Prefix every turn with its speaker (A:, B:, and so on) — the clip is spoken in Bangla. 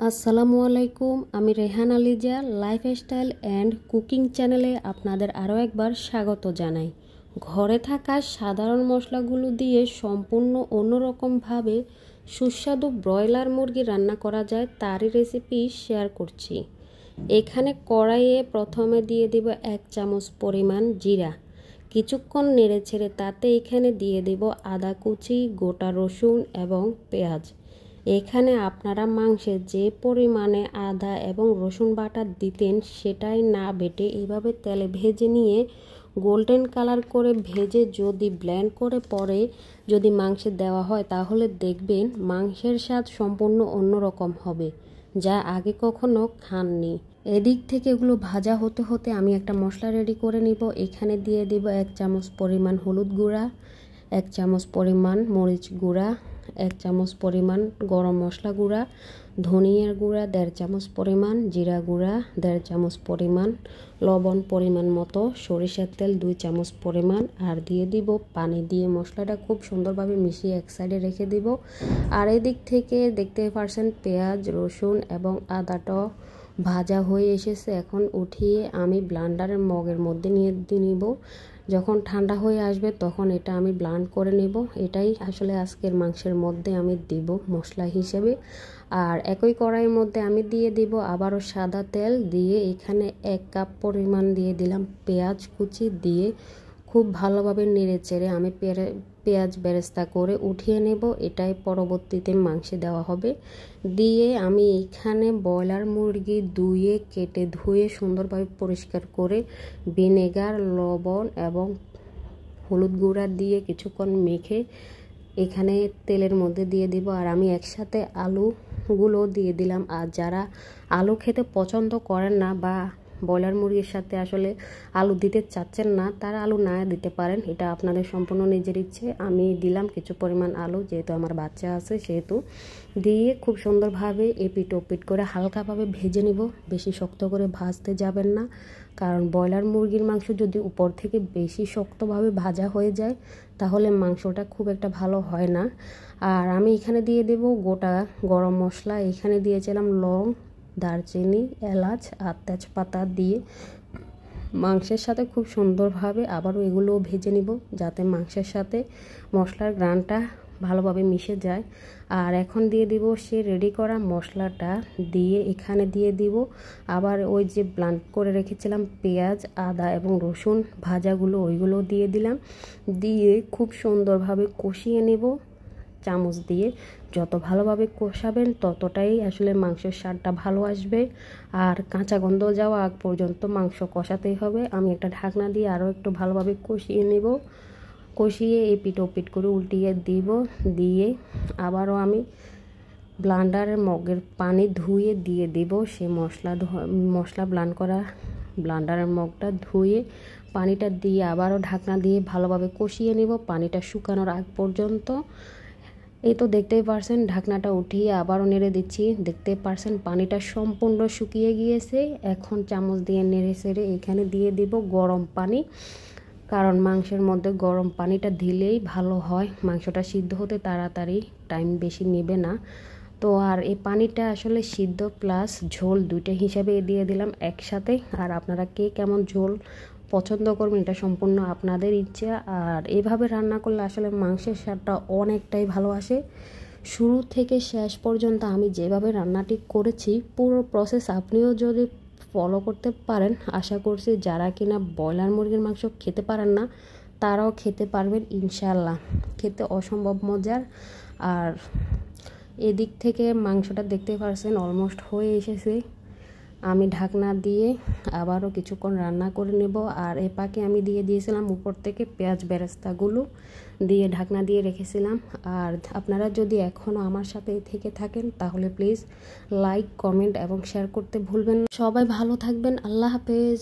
A: আসসালামু আলাইকুম, আমি Rehan Aliza lifestyle and cooking চ্যানেলে আপনাদের আরও একবার স্বাগত জানাই। ঘরে থাকা সাধারণ মশলাগুলো দিয়ে সম্পূর্ণ অন্যরকমভাবে সুস্বাদু ব্রয়লার মুরগি রান্না করা যায় তারই রেসিপি শেয়ার করছি। এখানে কড়াইয়ে প্রথমে দিয়ে দিব 1 চামচ পরিমাণ জিরা, কিছুক্ষণ নেড়ে ছেড়ে তাতে এখানে দিয়ে দিব আদা কুচি, গোটা রসুন এবং পেঁয়াজ। এখানে আপনারা মাংসে যে পরিমাণে আদা এবং রসুন বাটা দিতেন সেটাই না বেটে এইভাবে তেলে ভেজে নিয়ে গোল্ডেন কালার করে ভেজে যদি ব্লেন্ড করে পরে যদি মাংসে দেওয়া হয় তাহলে দেখবেন মাংসের স্বাদ সম্পূর্ণ অন্যরকম হবে, যা আগে কখনো খাননি। এদিক থেকে এগুলো ভাজা হতে হতে আমি একটা মশলা রেডি করে নিব। এখানে দিয়ে দিব 1 চামচ পরিমাণ হলুদ গুঁড়া, 1 চামচ পরিমাণ মরিচ গুঁড়া, 1 চামচ পরিমাণ গরম মশলা গুঁড়া, ধনিয়ার গুঁড়া 1.5 চামচ পরিমাণ, জিরা গুঁড়া 1.5 চামচ পরিমাণ, লবণ পরিমাণ মতো, সরিষার তেল 2 চামচ পরিমাণ আর দিয়ে দিব পানি। দিয়ে মশলাটা খুব সুন্দরভাবে মিশিয়ে এক সাইডে রেখে দিব। আর এদিক থেকে দেখতে পারছেন পেঁয়াজ, রসুন এবং আদাটা ভাজা হয়ে এসেছে। এখন উঠিয়ে আমি ব্লেন্ডারের মগের মধ্যে নিয়ে নিব। যখন ঠান্ডা হয়ে আসবে তখন এটা আমি ব্লেন্ড করে নেব। এটাই আসলে আজকের মাংসের মধ্যে আমি দিব মশলা হিসেবে। আর একই কড়াইয়ের মধ্যে আমি দিয়ে দিব আবারও সাদা তেল, দিয়ে এখানে 1 কাপ পরিমাণ দিয়ে দিলাম পেঁয়াজ কুচি, দিয়ে খুব ভালোভাবে নেড়ে চেড়ে আমি পেঁয়াজ বেরেস্তা করে উঠিয়ে নেব। এটাই পরবর্তীতে মাংসে দেওয়া হবে। দিয়ে আমি এখানে ব্রয়লার মুরগি কেটে ধুয়ে সুন্দরভাবে পরিষ্কার করে ভিনেগার, লবণ এবং হলুদ গুঁড়া দিয়ে কিছুক্ষণ মেখে এখানে তেলের মধ্যে দিয়ে দিব। আর আমি একসাথে আলুগুলো দিয়ে দিলাম। আর যারা আলু খেতে পছন্দ করেন না বা ব্রয়লার মুরগির সাথে আসলে আলু দিতে চাচ্ছেন না, তারা আলু না দিতে পারেন, এটা আপনাদের সম্পূর্ণ নিজের ইচ্ছে। আমি দিলাম কিছু পরিমাণ আলু, যেহেতু আমার বাচ্চা আছে সেহেতু। দিয়ে খুব সুন্দরভাবে এপিট ওপিট করে হালকাভাবে ভেজে নিব। বেশি শক্ত করে ভাজতে যাবেন না, কারণ ব্রয়লার মুরগির মাংস যদি উপর থেকে বেশি শক্তভাবে ভাজা হয়ে যায় তাহলে মাংসটা খুব একটা ভালো হয় না। আর আমি এখানে দিয়ে দেব গোটা গরম মশলা। এখানে দিয়েছিলাম লং, দারচিনি, এলাচ আর তেজপাতা দিয়ে মাংসের সাথে খুব সুন্দরভাবে আবারও এগুলোও ভেজে নিব, যাতে মাংসের সাথে মশলার ঘ্রাণটা ভালোভাবে মিশে যায়। আর এখন দিয়ে দিব সে রেডি করা মশলাটা, দিয়ে এখানে দিয়ে দিব আবার ওই যে ব্লেন্ড করে রেখেছিলাম পেঁয়াজ, আদা এবং রসুন ভাজাগুলো, ওইগুলো দিয়ে দিলাম। দিয়ে খুব সুন্দরভাবে কষিয়ে নেব চামচ দিয়ে। যত ভালোভাবে কষাবেন ততটাই আসলে মাংসের স্বাদটা ভালো আসবে। আর কাঁচা গন্ধ যাওয়া আগ পর্যন্ত মাংস কষাতেই হবে। আমি একটা ঢাকনা দিয়ে আরও একটু ভালোভাবে কষিয়ে নেব। কষিয়ে এপিট ওপিট করে উল্টিয়ে দিব। দিয়ে আবারও আমি ব্লেন্ডারের মগের পানি ধুয়ে দিয়ে দিব সে মশলা ব্লেন্ড করা ব্লেন্ডারের মগটা ধুয়ে পানিটা দিয়ে আবারও ঢাকনা দিয়ে ভালোভাবে কষিয়ে নেব পানিটা শুকানোর আগ পর্যন্ত। এই তো দেখতেই পারছেন, ঢাকনাটা উঠিয়ে আবারও নেড়ে দিচ্ছি। দেখতে পারছেন পানিটা সম্পূর্ণ শুকিয়ে গিয়েছে। এখন চামচ দিয়ে নেড়ে চেড়ে এখানে দিয়ে দিব গরম পানি, কারণ মাংসের মধ্যে গরম পানিটা দিলেই ভালো হয়, মাংসটা সিদ্ধ হতে তাড়াতাড়ি টাইম বেশি নেবে না। তো আর এই পানিটা আসলে সিদ্ধ প্লাস ঝোল দুইটা হিসাবে দিয়ে দিলাম একসাথে। আর আপনারা কে কেমন ঝোল পছন্দ করবেন এটা সম্পূর্ণ আপনাদের ইচ্ছা। আর এভাবে রান্না করলে আসলে মাংসের স্বাদটা অনেকটাই ভালো আসে। শুরু থেকে শেষ পর্যন্ত আমি যেভাবে রান্নাটি করেছি পুরো প্রসেস আপনিও যদি ফলো করতে পারেন, আশা করছি যারা কিনা ব্রয়লার মুরগির মাংস খেতে পারেন না তারাও খেতে পারবেন ইনশাল্লাহ। খেতে অসম্ভব মজার। আর এদিক থেকে মাংসটা দেখতে পারছেন অলমোস্ট হয়ে এসেছে। আমি ঢাকনা দিয়ে আবারও কিছুক্ষণ রান্না করে নেব। আর এ পাকে আমি দিয়ে দিয়েছিলাম উপর থেকে পেঁয়াজ বেরেস্তাগুলো, দিয়ে ঢাকনা দিয়ে রেখেছিলাম। আর আপনারা যদি এখনও আমার সাথে থেকে থাকেন তাহলে প্লিজ লাইক, কমেন্ট এবং শেয়ার করতে ভুলবেন না। সবাই ভালো থাকবেন। আল্লাহ হাফেজ।